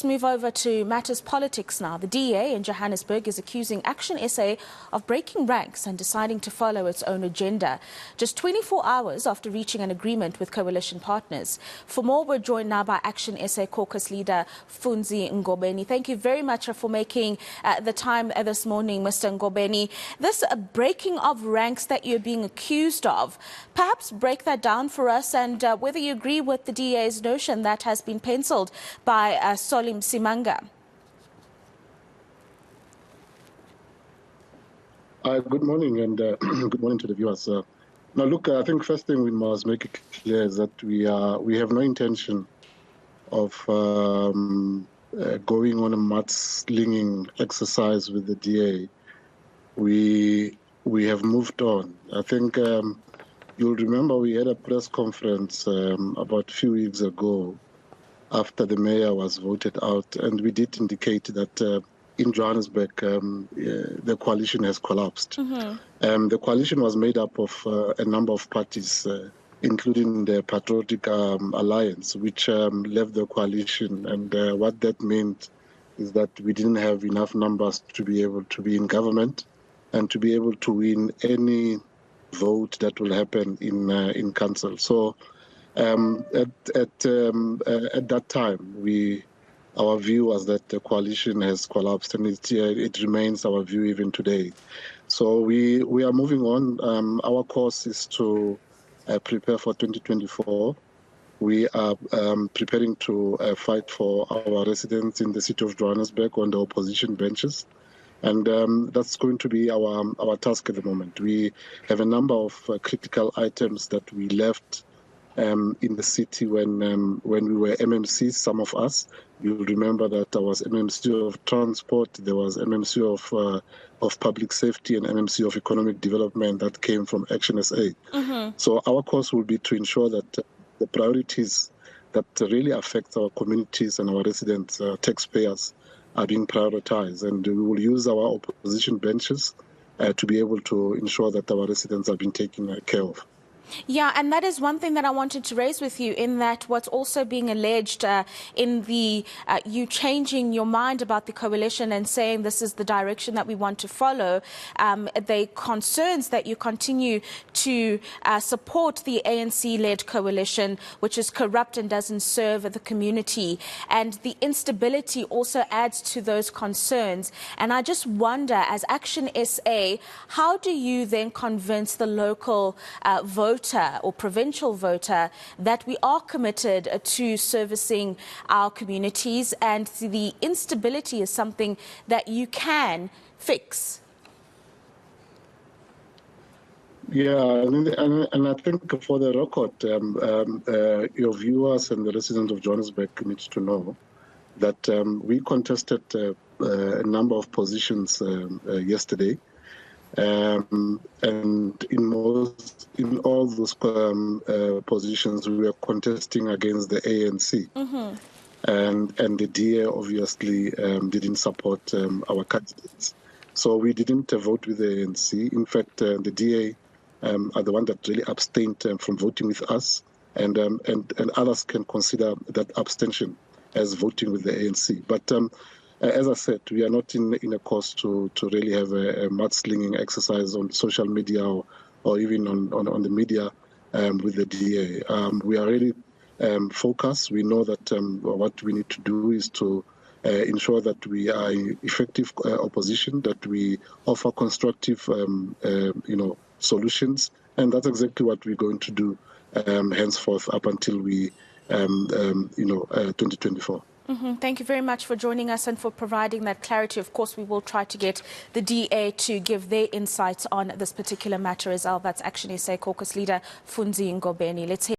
Let's move over to matters politics now. The DA in Johannesburg is accusing Action SA of breaking ranks and deciding to follow its own agenda, just 24 hours after reaching an agreement with coalition partners. For more, we're joined now by Action SA caucus leader Funzi Ngobeni. Thank you very much for making the time this morning, Mr. Ngobeni. This breaking of ranks that you're being accused of, perhaps break that down for us and whether you agree with the DA's notion that has been penciled by Solim Simanga. Good morning and good morning to the viewers. Now, look, I think first thing we must make it clear is that we have no intention of going on a mudslinging exercise with the DA. We have moved on. I think you'll remember we had a press conference about a few weeks ago after the mayor was voted out, and we did indicate that in Johannesburg, the coalition has collapsed. The coalition was made up of a number of parties, including the Patriotic Alliance, which left the coalition. And what that meant is that we didn't have enough numbers to be able to be in government and to be able to win any vote that will happen in council. So at that time, our view was that the coalition has collapsed, and it remains our view even today. So we are moving on. Our course is to prepare for 2024. We are preparing to fight for our residents in the city of Johannesburg on the opposition benches. And that's going to be our task at the moment. We have a number of critical items that we left in the city when we were MMCs, some of us. You'll remember that there was MMC of transport, there was MMC of public safety and MMC of economic development that came from Action SA. So our course will be to ensure that the priorities that really affect our communities and our residents, taxpayers, are being prioritized. And we will use our opposition benches to be able to ensure that our residents are being taken care of. Yeah, and that is one thing that I wanted to raise with you, in that what's also being alleged in the you changing your mind about the coalition and saying this is the direction that we want to follow, the concerns that you continue to support the ANC-led coalition, which is corrupt and doesn't serve the community. And the instability also adds to those concerns. And I just wonder, as Action SA, how do you then convince the local voter or provincial voter that we are committed to servicing our communities, and the instability is something that you can fix? Yeah, and I think for the record, your viewers and the residents of Johannesburg need to know that we contested a number of positions yesterday. And in all those positions, we were contesting against the ANC. And the DA obviously didn't support our candidates. So we didn't vote with the ANC. In fact, the DA are the one that really abstained from voting with us. And others can consider that abstention as voting with the ANC. But as I said, we are not in a course to really have a mudslinging exercise on social media or even on the media with the DA. We are really focused. We know that what we need to do is to ensure that we are effective opposition, that we offer constructive solutions, and that's exactly what we're going to do henceforth up until 2024. Thank you very much for joining us and for providing that clarity. Of course, we will try to get the DA to give their insights on this particular matter as well. That's Action SA caucus leader Funzi Ngobeni. Let's hear